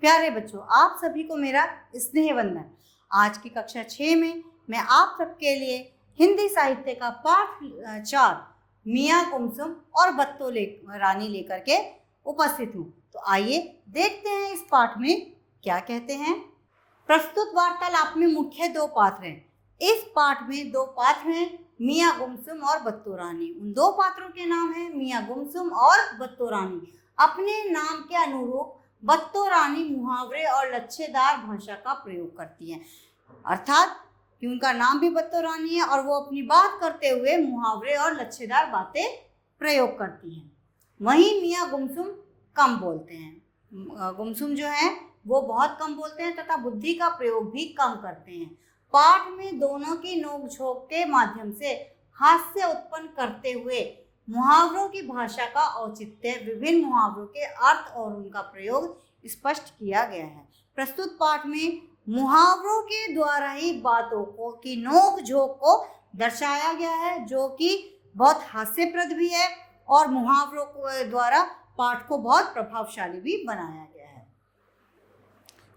प्यारे बच्चों, आप सभी को मेरा स्नेह वंदन। आज की कक्षा 6 में मैं आप सबके लिए हिंदी साहित्य का पाठ 4 मियाँ गुमसुम और बत्तो रानी लेकर के उपस्थित हूँ। तो आइए देखते हैं इस पाठ में क्या कहते हैं। प्रस्तुत वार्तालाप में मुख्य 2 पात्र हैं। इस पाठ में 2 पात्र हैं, मियाँ गुमसुम और बत्तो रानी। उन 2 पात्रों के नाम हैं मियाँ गुमसुम और बत्तो रानी। अपने नाम के अनुरूप बत्तो रानी मुहावरे और लच्छेदार भाषा का प्रयोग करती हैं, अर्थात कि उनका नाम भी बत्तो रानी है और वो अपनी बात करते हुए मुहावरे और लच्छेदार बातें प्रयोग करती हैं। वहीं मियाँ गुमसुम कम बोलते हैं। गुमसुम जो है वो बहुत कम बोलते हैं तथा बुद्धि का प्रयोग भी कम करते हैं। पाठ में दोनों की नोक-झोंक के माध्यम से हास्य उत्पन्न करते हुए मुहावरों की भाषा का औचित्य, विभिन्न मुहावरों के अर्थ और उनका प्रयोग स्पष्ट किया गया है। प्रस्तुत पाठ में मुहावरों के द्वारा ही बातों को की नोक-झोंक को दर्शाया गया है, जो कि बहुत हास्यप्रद भी है और मुहावरों के द्वारा पाठ को बहुत प्रभावशाली भी बनाया गया है।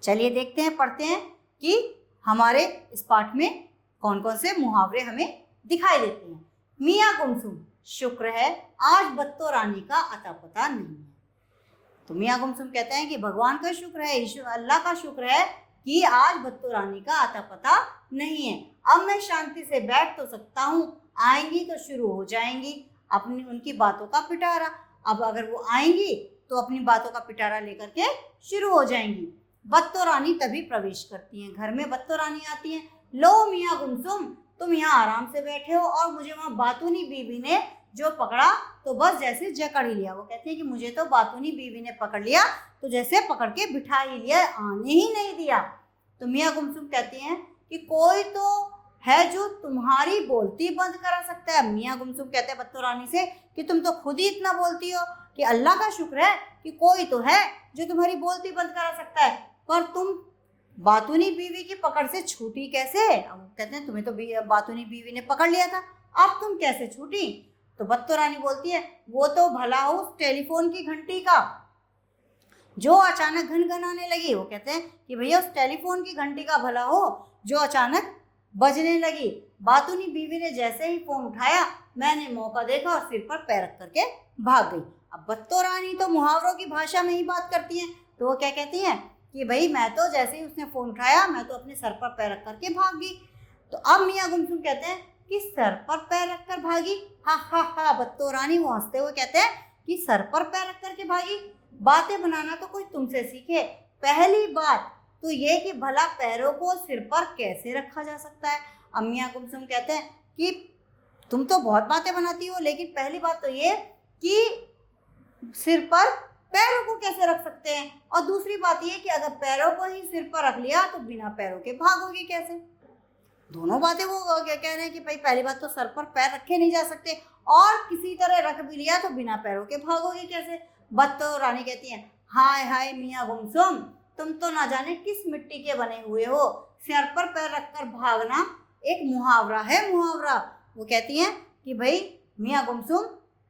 चलिए देखते हैं, पढ़ते हैं कि हमारे इस पाठ में कौन कौन से मुहावरे हमें दिखाई देते हैं। मियाँ गुमसुम, शुक्र है आज बत्तो रानी का अता पता नहीं है। तो मियाँ गुमसुम कहते हैं कि भगवान का शुक्र है, ईश्वर अल्लाह का शुक्र है कि आज बत्तो रानी का अता पता नहीं है। अब मैं शांति से बैठ तो सकता हूँ, आएंगी तो शुरू हो जाएंगी अपनी उनकी बातों का पिटारा। अब अगर वो आएंगी तो अपनी बातों का पिटारा लेकर के शुरू हो जाएंगी। बत्तो रानी तभी प्रवेश करती हैं। घर में बत्तो रानी आती हैं। लो मियाँ गुमसुम, तुम यहाँ आराम से बैठे हो और मुझे वहाँ बातूनी बीवी ने जो पकड़ा तो बस जैसे जकड़ ही लिया। वो कहती है कि मुझे तो बातूनी बीवी ने पकड़ लिया तो जैसे पकड़ के बिठा ही लिया, आने ही नहीं दिया। तो मियाँ गुमसुम कहती हैं कि कोई तो है जो तुम्हारी बोलती बंद करा सकता है। मियाँ गुमसुम कहते हैं बत्तो रानी से कि तुम तो खुद ही इतना बोलती हो कि अल्लाह का शुक्र है कि कोई तो है जो तुम्हारी बोलती बंद करा सकता है, पर तुम बातूनी बीवी की पकड़ से छूटी कैसे? अब कहते हैं तुम्हें तो बातूनी बीवी ने पकड़ लिया था, अब तुम कैसे छूटी? तो बत्तो रानी बोलती है वो तो भला हो उस टेलीफोन की घंटी का जो अचानक घनघनाने लगी। वो कहते हैं कि भैया उस टेलीफोन की घंटी का भला हो जो अचानक बजने लगी। बातूनी बीवी ने जैसे ही फोन उठाया मैंने मौका देखा और सिर पर पैर रख करके भाग गई। अब बत्तो रानी तो मुहावरों की भाषा में ही बात करती हैं, तो वो क्या कहती हैं कि भाई मैं तो जैसे ही उसने फोन उठाया मैं तो अपने सर पर पैर रख करके भाग गई। तो अब मियाँ गुमसुम कहते हैं कि सर पर पैर रख कर भागी? हा हा हा। बत्तो रानी वो हंसते हुए कहते हैं कि सर पर पैर रख करके भागी? बातें बनाना तो कोई तुमसे सीखे। पहली बात तो ये कि भला पैरों को सिर पर कैसे रखा जा सकता है। अब मियाँ गुमसुम कहते हैं कि तुम तो बहुत बातें बनाती हो, लेकिन पहली बात तो ये कि सिर पर पैरों को कैसे रख सकते हैं, और दूसरी बात ये कि अगर पैरों को ही सिर पर रख लिया तो बिना पैरों के भागोगे कैसे? दोनों बातें वो क्या कह रहे हैं कि भाई पहली बात तो सर पर पैर रखे नहीं जा सकते और किसी तरह रख भी लिया तो बिना पैरों के भागोगे कैसे? बत्तो रानी कहती हैं हाय हाय मियाँ गुमसुम, तुम तो ना जाने किस मिट्टी के बने हुए हो। सिर पर पैर रखकर भागना एक मुहावरा है, मुहावरा। वो कहती हैं कि भाई मियाँ गुमसुम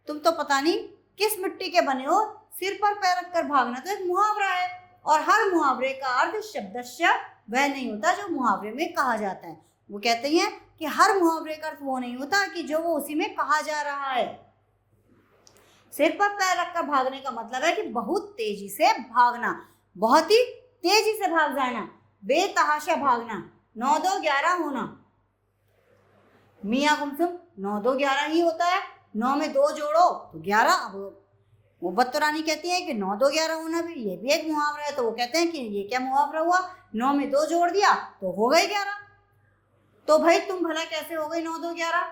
तुम तो पता नहीं किस मिट्टी के बने हो, सिर पर पैर रखकर भागना तो एक मुहावरा है और हर मुहावरे का अर्थ शब्दशः वह नहीं होता जो मुहावरे में कहा जाता है। वो कहते हैं कि हर मुहावरे का अर्थ वो नहीं होता कि जो वो उसी में कहा जा रहा है। सिर पर पैर रखकर भागने का मतलब है कि बहुत तेजी से भागना, बहुत ही तेजी से भाग जाना, बेतहाशा भागना, 9 2 11 होना। मियाँ गुमसुम 9 2 11 ही होता है, 9 में 2 जोड़ो तो 11। अब वो बत्तो रानी कहती है कि 9 2 11 होना भी ये भी एक मुहावरा है। तो वो कहते हैं कि ये क्या मुहावरा हुआ, 9 में 2 जोड़ दिया तो हो गए 11। तो भाई तुम भला कैसे हो गई 9 2 11?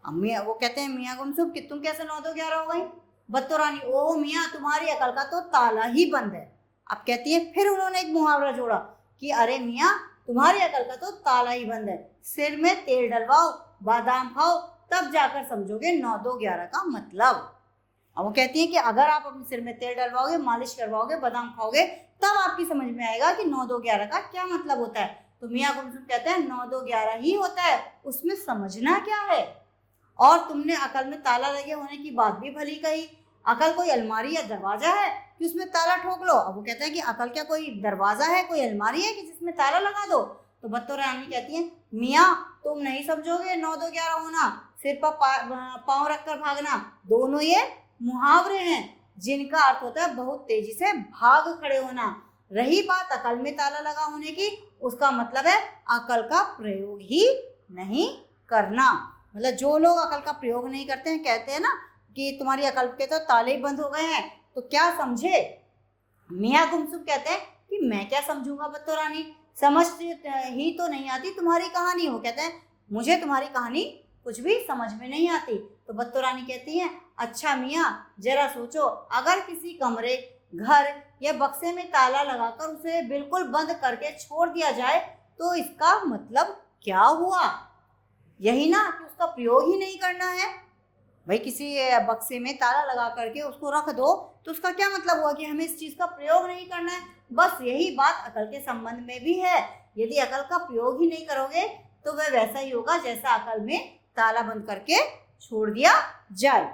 मियाँ वो कहते हैं मियाँ गुमसुम कि तुम कैसे 9 2 11 हो गई? बत्तो रानी ओह मियाँ तुम्हारी अकल का तो ताला ही बंद है। अब कहती है, फिर उन्होंने एक मुहावरा जोड़ा कि अरे मियाँ तुम्हारी अकल का तो ताला ही बंद है, सिर में तेल डलवाओ, बादाम खाओ, तब जाकर समझोगे 9 2 11 का मतलब। अब वो कहती है कि अगर आप अपने सिर में तेल डलवाओगे, मालिश करवाओगे, बादाम खाओगे, तब आपकी समझ में आएगा कि 9 2 11 का क्या मतलब होता है। तो मियाँ गुमसुम कहते हैं 9 2 11 ही होता है, उसमें समझना क्या है। और तुमने अकल में ताला लगे होने की बात भी भली कही। अकल कोई अलमारी या दरवाजा है कि उसमें ताला ठोक लो। अब वो कहता है कि अकल क्या कोई दरवाजा है, कोई अलमारी है कि जिसमें ताला लगा दो। तो बत्तो रानी कहती है, मियाँ तुम नहीं समझोगे 9 2 11 होना, सिर पर पाँव रखकर भागना, दोनों ये मुहावरे हैं जिनका अर्थ होता है बहुत तेजी से भाग खड़े होना। रही बात अकल में ताला लगा होने की, उसका मतलब है अकल का प्रयोग ही नहीं करना। मतलब जो लोग अकल का प्रयोग नहीं करते हैं, कहते हैं ना कि तुम्हारी अकल के तो ताले ही बंद हो गए हैं, तो क्या समझे। मियाँ गुमसुम कहते हैं कि मैं क्या समझूंगा बत्तो रानी, समझ ही तो नहीं आती तुम्हारी कहानी। वो कहते हैं मुझे तुम्हारी कहानी कुछ भी समझ में नहीं आती। तो बत्तो रानी कहती है, अच्छा मियाँ जरा सोचो, अगर किसी कमरे, घर या बक्से में ताला लगाकर उसे बिल्कुल बंद करके छोड़ दिया जाए तो इसका मतलब क्या हुआ। यही ना कि उसका प्रयोग ही नहीं करना है। भाई किसी बक्से में ताला लगा करके उसको रख दो तो उसका क्या मतलब हुआ कि हमें इस चीज़ का प्रयोग नहीं करना है। बस यही बात अकल के संबंध में भी है। यदि अकल का प्रयोग ही नहीं करोगे तो वह वैसा ही होगा जैसा अकल में ताला बंद करके छोड़ दिया जाए।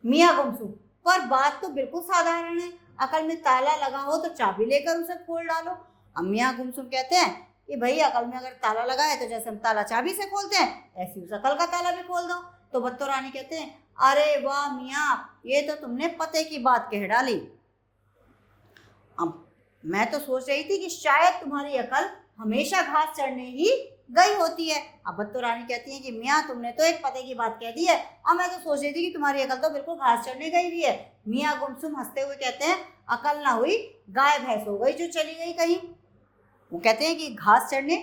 मियाँ गुमसुम, पर बात तो बिल्कुल साधारण है, अकल में ताला लगा हो तो चाबी लेकर उसे खोल डालो। अब मियाँ गुमसुम कहते हैं कि भाई अकल में अगर ताला लगा है तो जैसे हम ताला चाबी से खोलते हैं ऐसे उस अकल का ताला भी खोल दो। तो बत्तो रानी कहते हैं, अरे वाह मियाँ, ये तो तुमने पते की बात कह डाली। अब मैं तो सोच रही थी कि शायद तुम्हारी अकल हमेशा घास चढ़ने ही गई होती है। अब बत्तो रानी कहती है कि मियाँ तुमने तो एक पते की बात कह दी है, अब मैं तो सोच रही थी कि तुम्हारी अकल तो बिल्कुल घास चढ़ने गई हुई है। मियाँ गुमसुम हंसते हुए कहते हैं, अकल ना हुई गाय भैंस हो गई जो चली गई कहीं। वो कहते हैं कि घास चढ़ने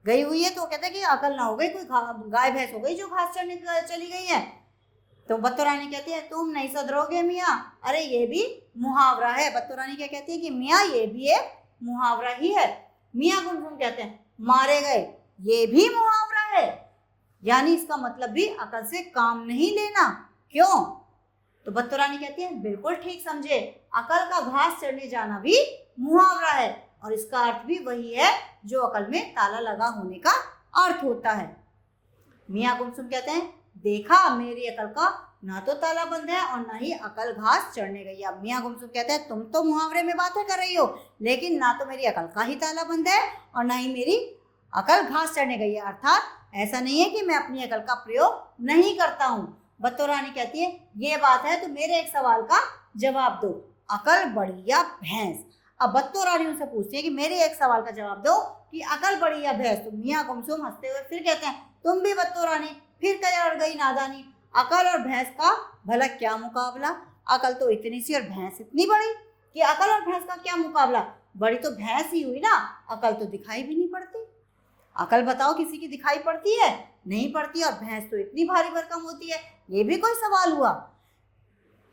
गई हुई है, तो वो कहते हैं कि अकल ना हो गई, कोई गाय भैंस हो गई जो घास चढ़ने चली गई है। तो बत्तो रानी कहती है, तुम नहीं सुधरोगे मियाँ, अरे ये भी मुहावरा है। बत्तो रानी क्या कहती है कि मियाँ ये भी एक मुहावरा ही है। मियाँ गुमसुम कहते हैं, मारे गए, ये भी मुहावरा है, यानी इसका मतलब भी अकल से काम नहीं लेना, क्यों। तो बत्तो रानी कहती है, बिल्कुल ठीक समझे, अकल का घास चढ़ने जाना भी मुहावरा है और इसका अर्थ भी वही है जो अकल में ताला लगा होने का अर्थ होता है। मियाँ गुमसुम कहते हैं, देखा मेरी अकल का ना तो ताला बंद है और ना ही अकल घास चढ़ने गई। अब मियाँ गुमसुम कहते हैं, तुम तो मुहावरे में बातें कर रही हो, लेकिन ना तो मेरी अकल का ही ताला बंद है और ना ही मेरी अकल घास चढ़ने गई है। अर्थात ऐसा नहीं है कि मैं अपनी अकल का प्रयोग नहीं करता हूँ। बत्तो रानी कहती है, ये बात है तो मेरे एक सवाल का जवाब दो, अकल बड़ी या भैंस। अब बत्तो रानी उनसे पूछती है कि मेरे एक सवाल का जवाब दो कि अकल बड़ी या भैंस। तो मियाँ गुमसुम हंसते हुए फिर कहते हैं, तुम भी बत्तो रानी, फिर क्या अड़ गई नादानी, अकल और भैंस का भला क्या मुकाबला। अकल तो इतनी सी और भैंस इतनी बड़ी कि अकल और भैंस का क्या मुकाबला। बड़ी तो भैंस ही हुई ना, अकल तो दिखाई भी नहीं पड़ती। अकल बताओ किसी की दिखाई पड़ती है, नहीं पड़ती, और भैंस तो इतनी भारी भरकम होती है, ये भी कोई सवाल हुआ।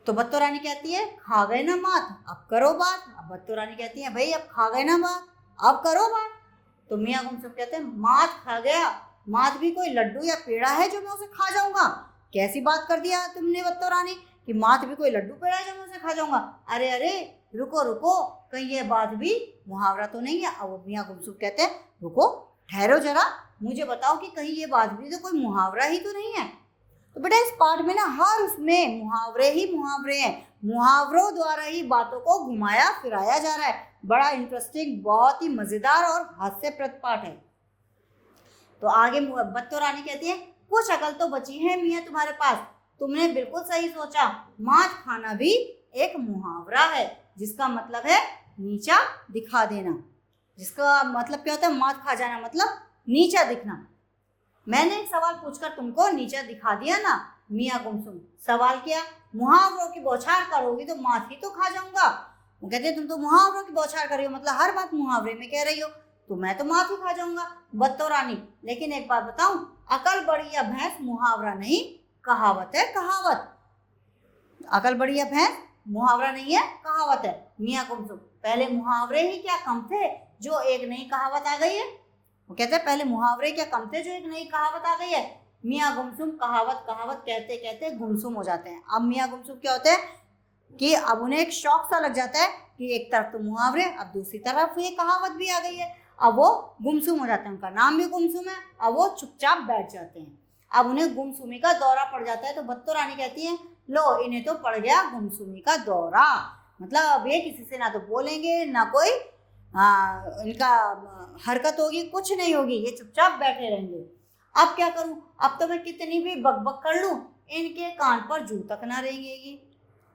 तो बत्तो रानी कहती है, खा गए ना मात, अब करो बात। अब बत्तो रानी कहती है, भाई अब खा गए ना बात, अब करो बात। तो मियाँ गुमसुम कहते हैं, मात खा गया, मात भी कोई लड्डू या पेड़ा है जो मैं उसे खा जाऊंगा। कैसी बात कर दिया तुमने बत्तो रानी कि मात भी कोई लड्डू पेड़ा है जो मैं उसे खा जाऊंगा। अरे अरे रुको रुको, कहीं ये बात भी मुहावरा तो नहीं है। अब मियाँ गुमसुम कहते हैं, रुको ठहरो जरा, मुझे बताओ कि कहीं ये बात भी तो कोई मुहावरा ही तो नहीं है। तो बेटा इस पाठ में ना हर उसमें मुहावरे ही मुहावरे हैं, मुहावरों द्वारा ही बातों को घुमाया फिराया जा रहा है। बड़ा इंटरेस्टिंग, बहुत ही मजेदार और हास्यप्रद पाठ है। तो आगे बत्तो रानी कहती है, कुछ अकल तो बची है मियाँ तुम्हारे पास, तुमने बिल्कुल सही सोचा, मात खाना भी एक मुहावरा है जिसका मतलब है नीचा दिखा देना। जिसका मतलब क्या होता है, मात खा जाना मतलब नीचा दिखना। मैंने एक सवाल पूछकर तुमको नीचा दिखा दिया ना मियाँ गुमसुम। सवाल क्या, मुहावरों की बौछार करोगी तो मात ही तो खा जाऊंगा। वो कहते हैं, तुम तो मुहावरों की बौछार कर रही हो, मतलब हर बात मुहावरे में कह रही हो, तो मैं तो मात ही खा जाऊंगा। बत्तो रानी, लेकिन एक बात बताऊं, अकल बड़ी या भैंस मुहावरा नहीं कहावत है, कहावत। अकल बड़ी या भैंस मुहावरा नहीं है, कहावत है। मियाँ गुमसुम, पहले मुहावरे ही क्या कम थे जो एक नई कहावत आ गई है। वो कहते हैं, पहले मुहावरे क्या कम थे जो एक नई कहावत आ गई है। मियाँ गुमसुम कहावत कहावत कहते कहते गुमसुम हो जाते हैं। अब मियाँ गुमसुम क्या होते हैं कि अब उन्हें एक शौक सा लग जाता है कि एक तरफ तो मुहावरे, अब दूसरी तरफ ये कहावत भी आ गई है। अब वो गुमसुम हो जाते हैं, उनका नाम भी गुमसुम है। अब वो चुपचाप बैठ जाते हैं, अब उन्हें गुमसुमी का दौरा पड़ जाता है। तो बत्तो रानी कहती है, लो इन्हें तो पड़ गया गुमसुमी का दौरा, मतलब अब ये किसी से ना तो बोलेंगे ना कोई इनका हरकत होगी, कुछ नहीं होगी, ये चुपचाप बैठे रहेंगे। अब क्या करूं, अब तो मैं कितनी भी बकबक कर लूं इनके कान पर जू तक ना रहेंगी।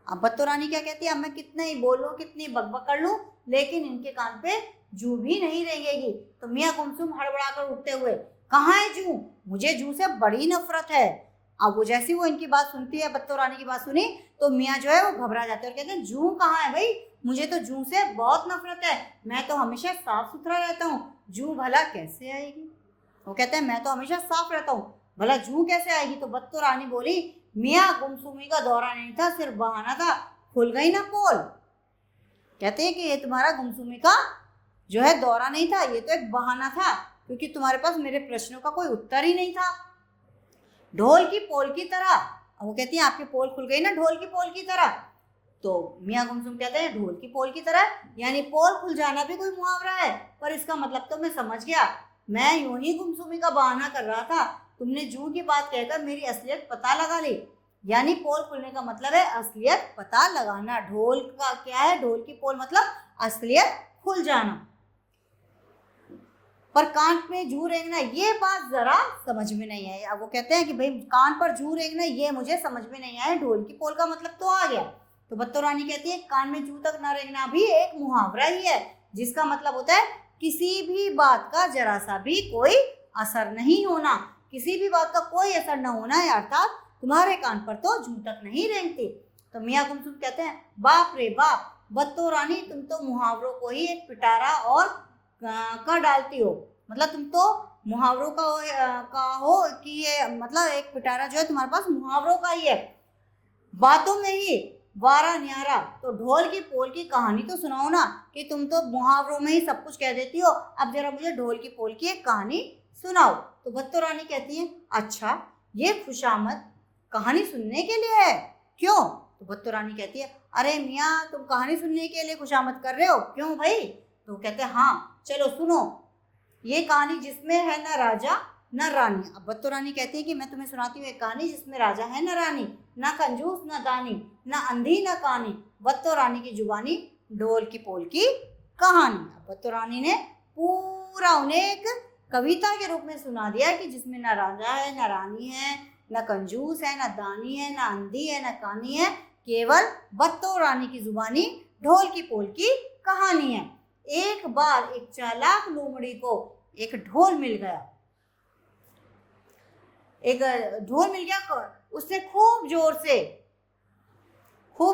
अब बत्तो रानी क्या कहती है, अब मैं कितना ही बोलूं कितनी बकबक कर लूं लेकिन इनके कान पे जू भी नहीं रहेंगी। तो मियाँ गुमसुम हड़बड़ाकर उठते हुए, कहाँ है जू, मुझे जू से बड़ी नफरत है। अब वो जैसी वो इनकी बात सुनती है, बत्तो रानी की बात सुनी, तो मियाँ जो है वो घबरा जाते हैं और कहते हैं जू कहाँ है भाई, मुझे तो जू से बहुत नफरत है, मैं तो हमेशा साफ सुथरा रहता हूँ, जू भला कैसे आएगी। वो कहते हैं मैं तो हमेशा साफ रहता हूँ, भला जू कैसे आएगी। तो बत्तो रानी बोली, मियाँ गुमसुमी का दौरा नहीं था, सिर्फ बहाना था, खुल गई ना पोल। कहते हैं कि ये तुम्हारा गुमसुमी का जो है दौरा नहीं था, ये तो एक बहाना था, क्योंकि तुम्हारे पास मेरे प्रश्नों का कोई उत्तर ही नहीं था, ढोल की पोल की तरह। वो कहती है आपकी पोल खुल गई ना ढोल की पोल की तरह। तो मियाँ गुमसुम कहते हैं ढोल की पोल की तरह, यानी पोल खुल जाना भी कोई मुहावरा है, पर इसका मतलब तो मैं समझ गया, मैं यूं ही गुमसुमी का बहाना कर रहा था, तुमने जू की बात कहकर मेरी असलियत पता लगा ली। यानी पोल खुलने का मतलब है असलियत पता लगाना, ढोल का क्या है, ढोल की पोल मतलब असलियत खुल जाना। पर कान में जू रेंगना ये बात जरा समझ में नहीं आई। अब वो कहते हैं कि भाई कान पर जू रेंगना ये मुझे समझ में नहीं आया, ढोल की पोल का मतलब तो आ गया। तो बत्तो रानी कहती है कान में जू तक न रेंगना भी एक मुहावरा ही है, जिसका मतलब होता है किसी भी बात का जरा सा भी कोई असर नहीं होना, किसी भी बात का कोई असर न होना है, अर्थात तुम्हारे कान पर तो जू तक नहीं रेंगती। तो मियाँ गुमसुम कहते हैं बाप रे बाप, बत्तो रानी तुम तो मुहावरों को ही एक पिटारा और कर डालती हो, मतलब तुम तो मुहावरों का हो कि ये मतलब एक पिटारा जो है तुम्हारे पास मुहावरों का ही है, बातों में ही वारा न्यारा। तो ढोल की पोल की कहानी तो सुनाओ ना, कि तुम तो मुहावरों में ही सब कुछ कह देती हो, अब जरा मुझे ढोल की पोल की एक कहानी सुनाओ। तो बत्तो रानी कहती है अच्छा ये खुशामद कहानी सुनने के लिए है, क्यों। तो बत्तो रानी कहती है अरे मियाँ तुम कहानी सुनने के लिए खुशामद कर रहे हो, क्यों भाई। तो कहते हैं हाँ चलो सुनो, ये कहानी जिसमें है न राजा न रानी। अब बत्तो रानी कहती है कि मैं तुम्हें सुनाती हूँ एक कहानी जिसमें राजा है न रानी, न कंजूस न दानी, न अंधी न कानी, बत्तो रानी की जुबानी ढोल की पोल की कहानी। अब बत्तो रानी ने पूरा उन्हें एक कविता के रूप में सुना दिया कि जिसमें न राजा है न रानी है, न कंजूस है न दानी है, न अंधी है न कानी है, केवल बत्तो रानी की जुबानी ढोल की पोल की कहानी है। एक बार एक चालाक लोमड़ी को एक ढोल मिल गया, उसने खूब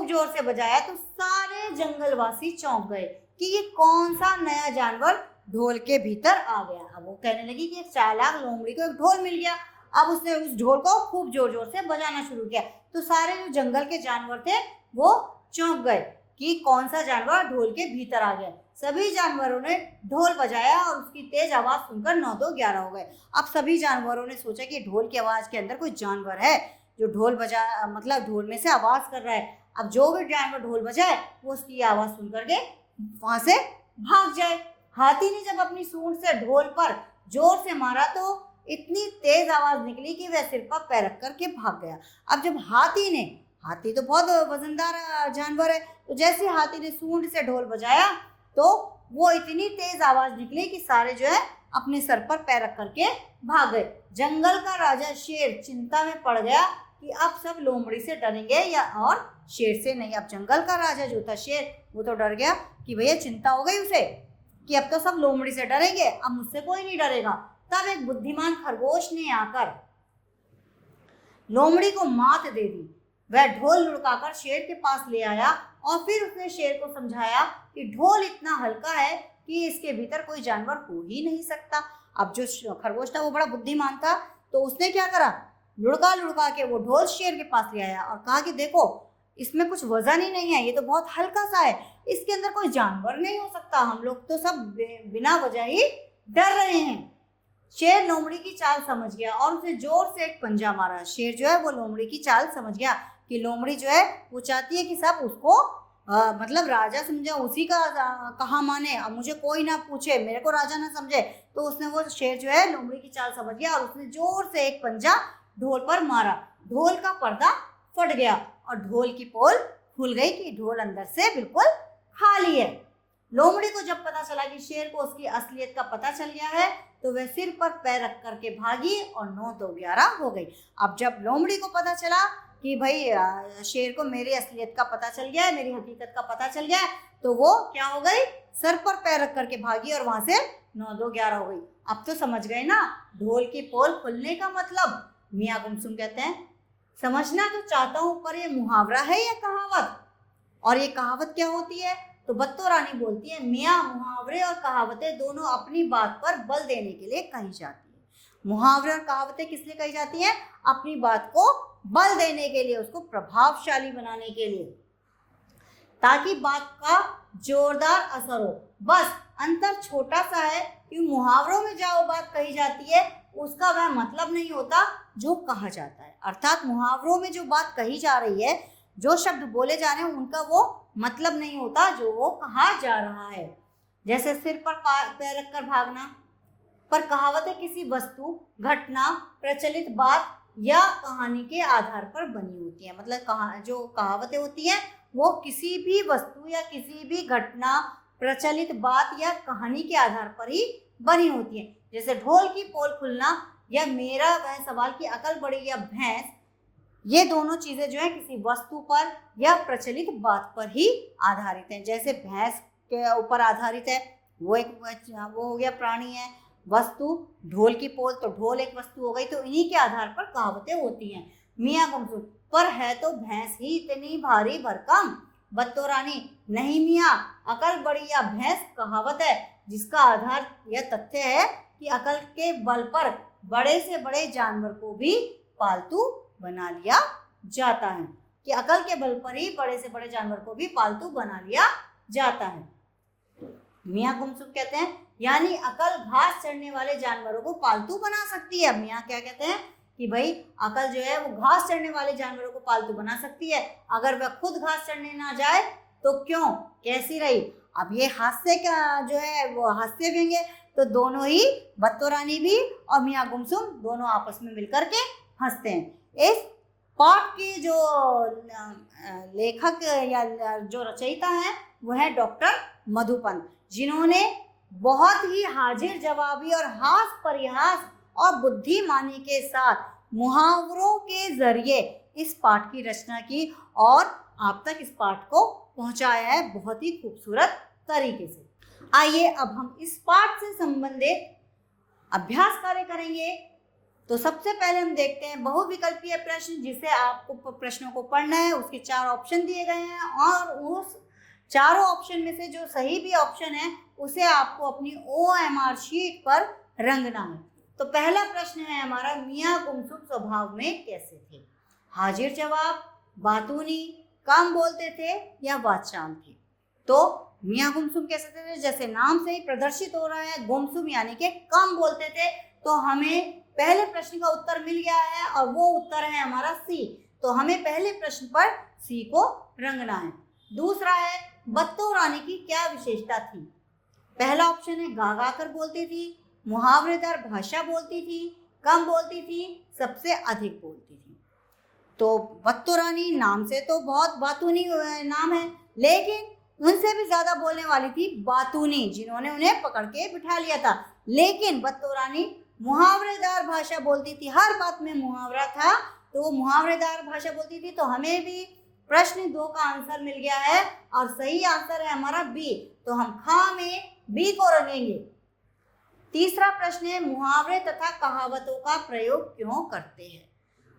जोर से बजाया तो सारे जंगलवासी चौंक गए कि ये कौन सा नया जानवर ढोल के भीतर आ गया। अब वो कहने लगी कि एक चालाक लोमड़ी को एक ढोल मिल गया, अब उसने उस ढोल को खूब जोर जोर से बजाना शुरू किया, तो सारे जो जंगल के जानवर थे वो चौंक गए कि कौन सा जानवर ढोल के भीतर आ गया। सभी जानवरों ने ढोल बजाया और उसकी तेज आवाज सुनकर 9 2 11 हो गए। अब सभी जानवरों ने सोचा कि ढोल की आवाज के अंदर कोई जानवर है जो ढोल बजा मतलब ढोल में से आवाज कर रहा है। अब जो भी जानवर ढोल बजाए वो उसकी आवाज सुन करके वहां से भाग जाए। हाथी ने जब अपनी सूंड से ढोल पर जोर से मारा तो इतनी तेज आवाज निकली कि वह सिर पर पैर रख करके भाग गया। अब जब हाथी तो बहुत वजनदार जानवर है, तो जैसे हाथी ने सूंड से ढोल बजाया तो वो इतनी तेज आवाज निकली कि सारे जो है अपने सर पर पैर रख करके भाग गए। जंगल का राजा शेर चिंता में पड़ गया कि अब सब लोमड़ी से डरेंगे या और शेर से नहीं। अब जंगल का राजा जो था शेर, वो तो डर गया कि भैया चिंता हो गई उसे कि अब तो सब लोमड़ी से डरेंगे, अब मुझसे कोई नहीं डरेगा। तब एक बुद्धिमान खरगोश ने आकर लोमड़ी को मात दे दी। वह ढोल लुढ़काकर शेर के पास ले आया और फिर उसने शेर को समझाया कि ढोल इतना हल्का है कि इसके भीतर कोई जानवर हो ही नहीं सकता। अब जो खरगोश था वो बड़ा बुद्धिमान था, तो उसने क्या करा, लुढ़का लुढ़का के वो ढोल शेर के पास ले आया और कहा कि देखो इसमें कुछ वजन ही नहीं है, ये तो बहुत हल्का सा है, इसके अंदर कोई जानवर नहीं हो सकता, हम लोग तो सब बिना वजह ही डर रहे हैं। शेर लोमड़ी की चाल समझ गया और उसे जोर से एक पंजा मारा। शेर जो है वो लोमड़ी की चाल समझ गया कि लोमड़ी जो है वो चाहती है कि सब उसको मतलब राजा समझे, उसी का कहा माने, अब मुझे कोई ना पूछे, मेरे को राजा ना समझे। तो उसने वो शेर जो है लोमड़ी की चाल समझ गया और उसने जोर से एक पंजा ढोल पर मारा। ढोल का पर्दा फट गया और ढोल की पोल खुल गई कि ढोल अंदर से बिल्कुल खाली है। लोमड़ी को जब पता चला कि शेर को उसकी असलियत का पता चल गया है तो वह सिर पर पैर रख करके भागी और 9 2 11 हो गई। अब जब लोमड़ी को पता चला कि भाई शेर को मेरी असलियत का पता चल गया है, मेरी हकीकत का पता चल गया है, तो वो क्या हो गई, सर पर पैर रख करके भागी और वहां से 9 2 11 हो गई। अब तो समझ गए ना ढोल की पोल खुलने का मतलब। मियाँ गुमसुम कहते हैं समझना तो चाहता हूं पर ये मुहावरा है या कहावत, और ये कहावत क्या होती है? तो बत्तो रानी बोलती है मियाँ मुहावरे और कहावतें दोनों अपनी बात पर बल देने के लिए कही जाती है। मुहावरे और कहावतें किस लिए कही जाती हैं? अपनी बात को बल देने के लिए, उसको प्रभावशाली बनाने के लिए, ताकि बात का जोरदार असर हो। बस अंतर छोटा सा है कि मुहावरों में जो बात कही जाती है उसका वह मतलब नहीं होता जो कहा जाता है। अर्थात मुहावरों में जो बात कही जा रही है, जो शब्द बोले जा रहे हैं, उनका वो मतलब नहीं होता जो वो कहा जा रहा है। जैसे सिर पर पैर रखकर भागना, पर कहावतें किसी वस्तु, घटना, प्रचलित बात या कहानी के आधार पर बनी होती है। मतलब जो कहावतें होती हैं वो किसी भी वस्तु या किसी भी घटना, प्रचलित बात या कहानी के आधार पर ही बनी होती है। जैसे ढोल की पोल खुलना या मेरा वह सवाल की अकल बड़ी या भैंस, ये दोनों चीजें जो है किसी वस्तु पर या प्रचलित बात पर ही आधारित हैं। जैसे भैंस के ऊपर आधारित है, वो हो गया प्राणी है। वस्तु ढोल की पोल, तो ढोल एक वस्तु हो गई, तो इन्हीं के आधार पर कहावतें होती हैं। मियाँ गुमसुम पर है तो भैंस ही इतनी भारी भरकम। बत्तो रानी नहीं मियाँ, अकल बड़ी या भैंस कहावत है जिसका आधार यह तथ्य है कि अकल के बल पर बड़े से बड़े जानवर को भी पालतू बना लिया जाता है, कि अकल के बल पर ही बड़े से बड़े जानवर को भी पालतू बना लिया जाता है। मियाँ गुमसुम कहते हैं यानी अकल घास चढ़ने वाले जानवरों को पालतू बना सकती है। मियाँ क्या कहते हैं कि भाई अकल जो है वो घास चढ़ने वाले जानवरों को पालतू बना सकती है, अगर वह खुद घास चढ़ने ना जाए तो क्यों, कैसी रही। अब ये हास्य का जो है वो हास्य व्यंग्य, तो दोनों ही बत्तो रानी भी और मियाँ गुमसुम दोनों आपस में मिलकर के हंसते हैं। इस पाठ के जो लेखक या जो रचयिता हैं वो है डॉक्टर मधुपंत, जिन्होंने बहुत ही हाजिर जवाबी और हास परिहास और बुद्धिमानी के साथ मुहावरों के जरिए इस पाठ की रचना की और आप तक इस पाठ को पहुंचाया है बहुत ही खूबसूरत तरीके से। आइए अब हम इस पाठ से संबंधित अभ्यास कार्य करेंगे। तो सबसे पहले हम देखते हैं बहुविकल्पीय प्रश्न, जिसे आपको प्रश्नों को पढ़ना है। उसके 4 ऑप्शन दिए गए हैं और उस चारों ऑप्शन में से जो सही भी ऑप्शन है उसे आपको अपनी OMR शीट पर रंगना है। तो पहला प्रश्न है हमारा, मियाँ गुमसुम स्वभाव में कैसे थे? हाजिर जवाब, बातूनी, कम बोलते थे या वाचाल थे? तो मियाँ गुमसुम कैसे थे? जैसे नाम से ही प्रदर्शित हो रहा है, गुमसुम यानी कि कम बोलते थे। तो हमें पहले प्रश्न का उत्तर मिल गया है और वो उत्तर है हमारा सी। तो हमें पहले प्रश्न पर सी को रंगना है। दूसरा है, बत्तो रानी की क्या विशेषता थी? पहला ऑप्शन है गा गा कर बोलती थी, मुहावरेदार भाषा बोलती थी, कम बोलती थी, सबसे अधिक बोलती थी। तो बत्तो रानी नाम से तो बहुत बातूनी नाम है, लेकिन उनसे भी ज्यादा बोलने वाली थी बातूनी, जिन्होंने उन्हें पकड़ के बिठा लिया था। लेकिन बत्तो रानी मुहावरेदार भाषा बोलती थी, हर बात में मुहावरा था, तो वो मुहावरेदार भाषा बोलती थी। तो हमें भी प्रश्न 2 का आंसर मिल गया है और सही आंसर है हमारा बी। तो हम खा में बी को रंगेंगे। तीसरा प्रश्न है, मुहावरे तथा कहावतों का प्रयोग क्यों करते हैं?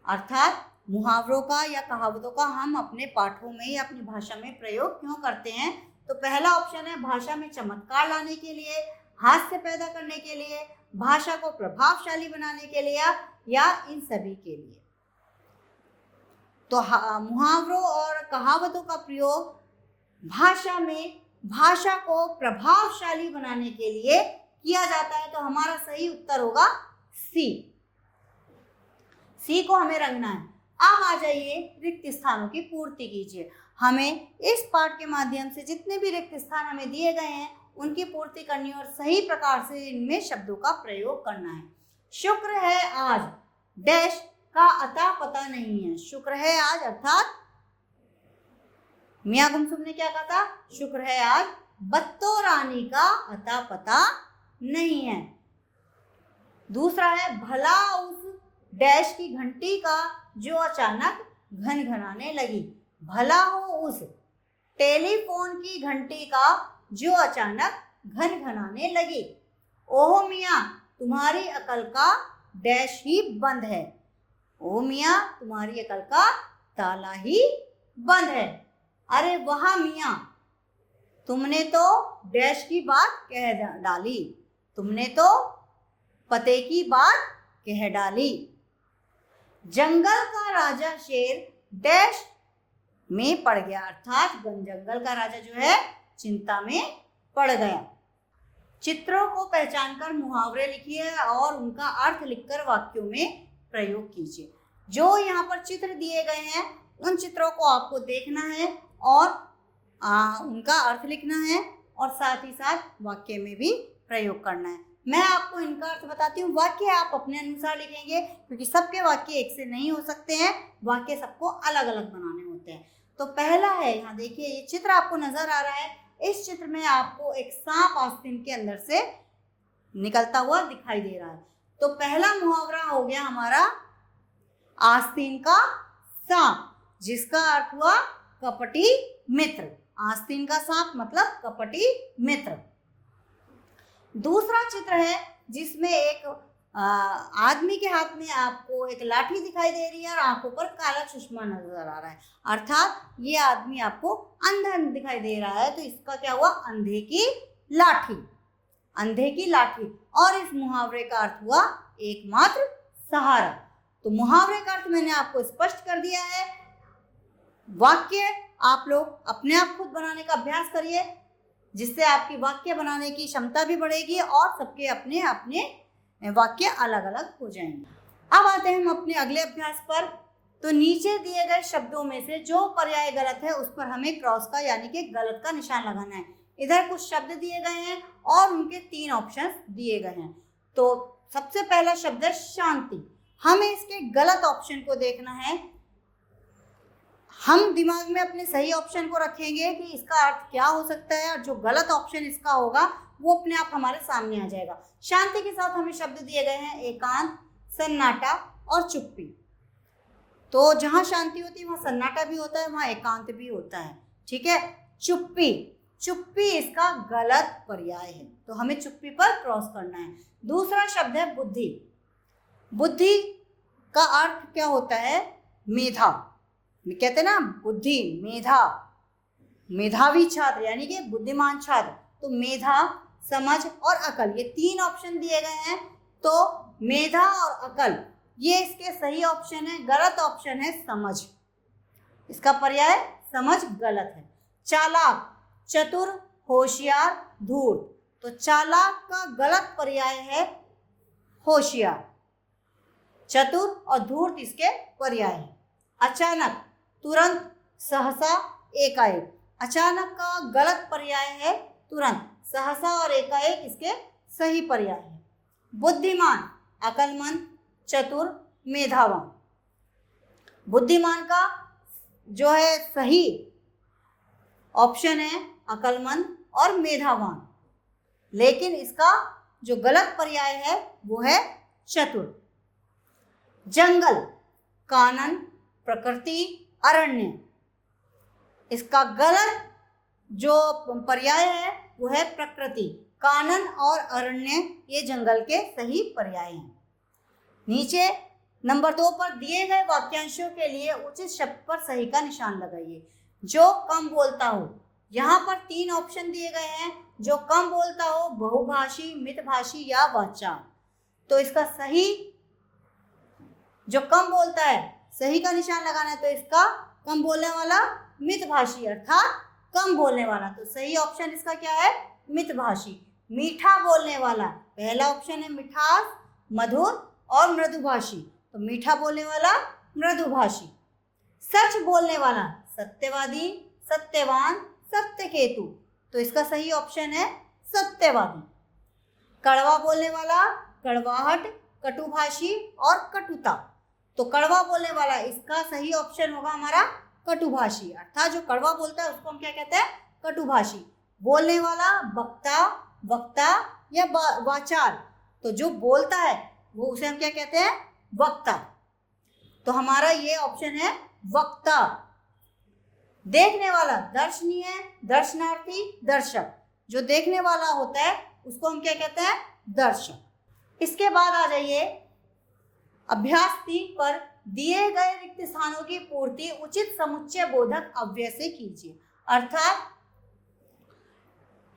अर्थात मुहावरों का या कहावतों का हम अपने पाठों में या अपनी भाषा में प्रयोग क्यों करते हैं? तो पहला ऑप्शन है भाषा में चमत्कार लाने के लिए, हास्य पैदा करने के लिए, भाषा को प्रभावशाली बनाने के लिए, या इन सभी के लिए। तो मुहावरों और कहावतों का प्रयोग भाषा में भाषा को प्रभावशाली बनाने के लिए किया जाता है। तो हमारा सही उत्तर होगा सी। सी को हमें रंगना है। अब आ जाइए, रिक्त स्थानों की पूर्ति कीजिए। हमें इस पाठ के माध्यम से जितने भी रिक्त स्थान हमें दिए गए हैं उनकी पूर्ति करनी और सही प्रकार से इनमें शब्दों का प्रयोग करना है। शुक्र है आज डैश का अता पता नहीं है। शुक्र है आज अर्थात मियाँ गुमसुम ने क्या कहा था? शुक्र है आज बत्तो रानी का अता पता नहीं है। दूसरा है, भला उस डैश की घंटी का जो अचानक घनघनाने लगी। भला हो उस टेलीफोन की घंटी का जो अचानक घनघनाने लगी। ओहो मियाँ तुम्हारी अकल का डैश ही बंद है। ओ मियाँ तुम्हारी अकल का ताला ही बंद है। अरे वाह मियाँ तुमने तो डैश की बात कह डाली, तुमने तो पते की बात कह डाली। जंगल का राजा शेर डैश में पड़ गया, अर्थात जंगल का राजा जो है चिंता में पड़ गया। चित्रों को पहचानकर मुहावरे लिखिए और उनका अर्थ लिखकर वाक्यों में प्रयोग कीजिए। जो यहाँ पर चित्र दिए गए हैं उन चित्रों को आपको देखना है और उनका अर्थ लिखना है और साथ ही साथ वाक्य में भी प्रयोग करना है। मैं आपको इनका अर्थ बताती हूँ, वाक्य आप अपने अनुसार लिखेंगे क्योंकि सबके वाक्य एक से नहीं हो सकते हैं, वाक्य सबको अलग अलग बनाने होते हैं। तो पहला है, यहाँ देखिए ये चित्र आपको नजर आ रहा है, इस चित्र में आपको एक सांप आस्तीन के अंदर से निकलता हुआ दिखाई दे रहा है। तो पहला मुहावरा हो गया हमारा आस्तीन का सांप, जिसका अर्थ हुआ कपटी मित्र। आस्तीन का सांप मतलब कपटी मित्र। दूसरा चित्र है जिसमें एक आदमी के हाथ में आपको एक लाठी दिखाई दे रही है और आंखों पर काला चश्मा नजर आ रहा है, अर्थात ये आदमी आपको अंधा दिखाई दे रहा है। तो इसका क्या हुआ? अंधे की लाठी, अंधे की लाठी। और इस मुहावरे का अर्थ हुआ एकमात्र सहारा। तो मुहावरे का अर्थ मैंने आपको स्पष्ट कर दिया है। वाक्य आप लोग अपने आप खुद बनाने का अभ्यास करिए, जिससे आपकी वाक्य बनाने की क्षमता भी बढ़ेगी और सबके अपने अपने वाक्य अलग अलग हो जाएंगे। अब आते हैं हम अपने अगले अभ्यास पर। तो नीचे दिए गए शब्दों में से जो पर्याय गलत है उस पर हमें क्रॉस का यानी कि गलत का निशान लगाना है। इधर कुछ शब्द दिए गए हैं और उनके 3 ऑप्शन दिए गए हैं। तो सबसे पहला शब्द है शांति। हमें इसके गलत ऑप्शन को देखना है। हम दिमाग में अपने सही ऑप्शन को रखेंगे कि इसका अर्थ क्या हो सकता है और जो गलत ऑप्शन इसका होगा वो अपने आप हमारे सामने आ जाएगा। शांति के साथ हमें शब्द दिए गए हैं एकांत, सन्नाटा और चुप्पी। तो जहां शांति होती है वहां सन्नाटा भी होता है, वहां एकांत भी होता है। ठीक है, चुप्पी, चुप्पी इसका गलत पर्याय है, तो हमें चुप्पी पर क्रॉस करना है। दूसरा शब्द है बुद्धि। बुद्धि का अर्थ क्या होता है? मेधा। कहते हैं ना बुद्धि, मेधा, मेधावी छात्र यानी कि बुद्धिमान छात्र। तो मेधा, समझ और अकल, ये 3 ऑप्शन दिए गए हैं। तो मेधा और अकल ये इसके सही ऑप्शन है, गलत ऑप्शन है समझ। इसका पर्याय समझ गलत है। चालाक, चतुर, होशियार, धूर्त। तो चालाक का गलत पर्याय है होशियार, चतुर और धूर्त इसके पर्याय है। अचानक, तुरंत, सहसा, एकाएक। अचानक का गलत पर्याय है तुरंत, सहसा और एकाएक इसके सही पर्याय है। बुद्धिमान, अकलमंद, चतुर, मेधावान। बुद्धिमान का जो है सही ऑप्शन है अकलमंद और मेधावान, लेकिन इसका जो गलत पर्याय है वो है चतुर। जंगल, कानन, प्रकृति, अरण्य। इसका गलत जो पर्याय है वो है प्रकृति। कानन और अरण्य ये जंगल के सही पर्याय हैं। नीचे नंबर 2 पर दिए गए वाक्यांशों के लिए उचित शब्द पर सही का निशान लगाइए। जो कम बोलता हो, यहाँ पर 3 ऑप्शन दिए गए हैं। जो कम बोलता हो, बहुभाषी, मितभाषी या वाचाल। तो इसका सही, जो कम बोलता है, सही का निशान लगाना है। तो इसका कम बोलने वाला मितभाषी अर्थात कम बोलने वाला। तो सही ऑप्शन इसका क्या है? मितभाषी। मीठा बोलने वाला, पहला ऑप्शन है मिठास, मधुर और मृदुभाषी। तो मीठा बोलने वाला मृदुभाषी। सच बोलने वाला, सत्यवादी, सत्यवान, सत्यकेतु। तो इसका सही ऑप्शन है सत्यवादी। कड़वा बोलने वाला, कड़वाहट, कटुभाषी और कटुता। तो कड़वा बोलने वाला, इसका सही ऑप्शन होगा हमारा कटुभाषी, अर्थात जो कड़वा बोलता है उसको हम क्या कहते हैं? कटुभाषी। बोलने वाला वक्ता, वक्ता या वाचाल, तो जो बोलता है वो उसे हम क्या कहते हैं? वक्ता। तो हमारा ये ऑप्शन है वक्ता। देखने वाला, दर्शनीय, दर्शनार्थी, दर्शक, जो देखने वाला होता है उसको हम क्या कहते हैं? दर्शक। इसके बाद आ जाइए अभ्यास 3 पर, दिए गए रिक्त स्थानों की पूर्ति उचित समुच्चय बोधक अव्यय से कीजिए। अर्थात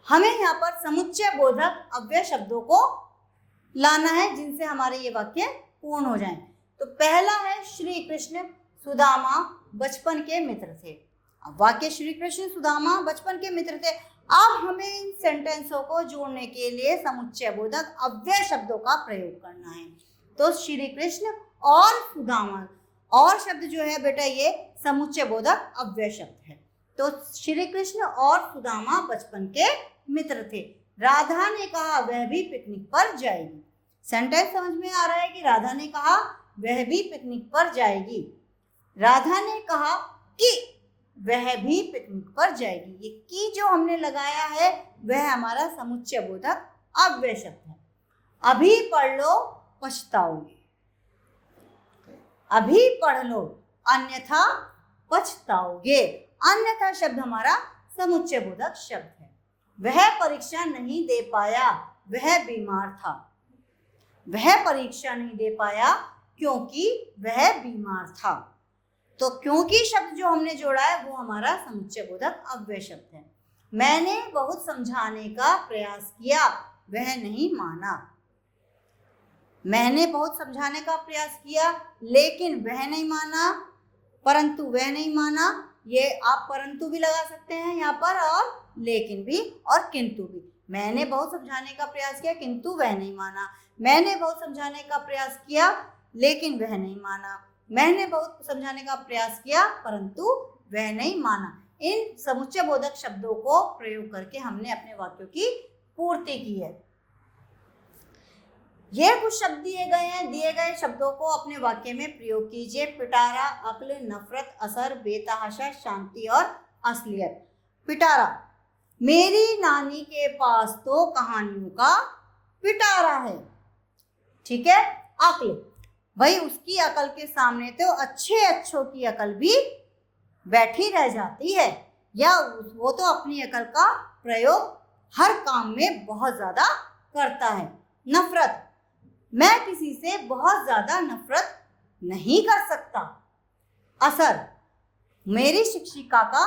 हमें यहाँ पर समुच्चय बोधक अव्यय शब्दों को लाना है जिनसे हमारे ये वाक्य पूर्ण हो जाएं। तो पहला है श्री कृष्ण सुदामा बचपन के मित्र थे। अब वाक्य श्री कृष्ण सुदामा बचपन के मित्र थे। अब हमें इन सेंटेंसों को जोड़ने के लिए समुच्चय बोधक अव्यय शब्दों का प्रयोग करना है। तो श्री कृष्ण और सुदामा, और शब्द जो है बेटा ये समुच्चय बोधक अव्यय शब्द है। तो श्री कृष्ण और सुदामा बचपन के मित्र थे। राधा ने कहा वह भी पिकनिक पर जाएगी। सेंटेंस समझ में आ रहा है कि राधा ने कहा वह भी पिकनिक पर जाएगी। राधा ने कहा कि वह भी पिकनिक पर जाएगी। ये की जो हमने लगाया है वह हमारा समुच्चय बोधक अव्यय शब्द है। अभी पढ़ लो पछताओगे, अभी पढ़ लो अन्यथा पछताओगे। अन्यथा शब्द हमारा समुच्चय बोधक शब्द है। वह परीक्षा नहीं दे पाया, वह बीमार था। वह परीक्षा नहीं दे पाया क्योंकि वह बीमार था। तो क्योंकि शब्द जो हमने जोड़ा है वो हमारा समुच्चय बोधक अव्यय शब्द है। मैंने बहुत समझाने का प्रयास किया, वह नहीं माना। मैंने बहुत समझाने का प्रयास किया लेकिन वह नहीं माना, परंतु वह नहीं माना। ये आप परंतु भी लगा सकते हैं यहाँ पर, और लेकिन भी और किंतु भी। मैंने बहुत समझाने का प्रयास किया किंतु वह नहीं माना। मैंने बहुत समझाने का प्रयास किया लेकिन वह नहीं माना। मैंने बहुत समझाने का प्रयास किया परंतु वह नहीं माना। इन समुच्चय बोधक शब्दों को प्रयोग करके हमने अपने वाक्यों की पूर्ति की है। ये कुछ शब्द दिए गए हैं। दिए गए शब्दों को अपने वाक्य में प्रयोग कीजिए। पिटारा, अक्ल, नफरत, असर, बेतहाशा, शांति और असलियत। पिटारा, मेरी नानी के पास तो कहानियों का पिटारा है। ठीक है। अक्ल, भाई उसकी अकल के सामने तो अच्छे अच्छों की अकल भी बैठी रह जाती है, या वो तो अपनी अकल का प्रयोग हर काम में बहुत ज्यादा करता है। नफरत, मैं किसी से बहुत ज्यादा नफरत नहीं कर सकता। असर, मेरी शिक्षिका का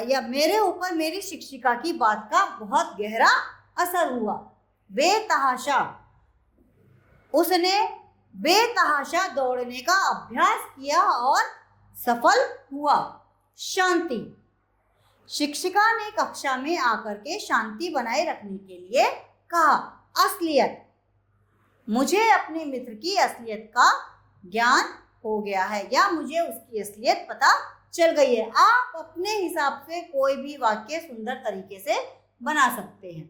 या मेरे ऊपर मेरी शिक्षिका की बात का बहुत गहरा असर हुआ। बेतहाशा, उसने बेतहाशा दौड़ने का अभ्यास किया और सफल हुआ। शांति, शिक्षिका ने कक्षा में आकर के शांति बनाए रखने के लिए कहा। असलियत, मुझे अपने मित्र की असलियत का ज्ञान हो गया है, या मुझे उसकी असलियत पता चल गई है। आप अपने हिसाब से कोई भी वाक्य सुंदर तरीके से बना सकते हैं।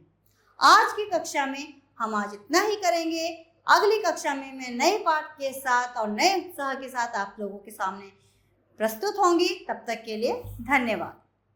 आज की कक्षा में हम आज इतना ही करेंगे। अगली कक्षा में मैं नए पाठ के साथ और नए उत्साह के साथ आप लोगों के सामने प्रस्तुत होंगी। तब तक के लिए धन्यवाद।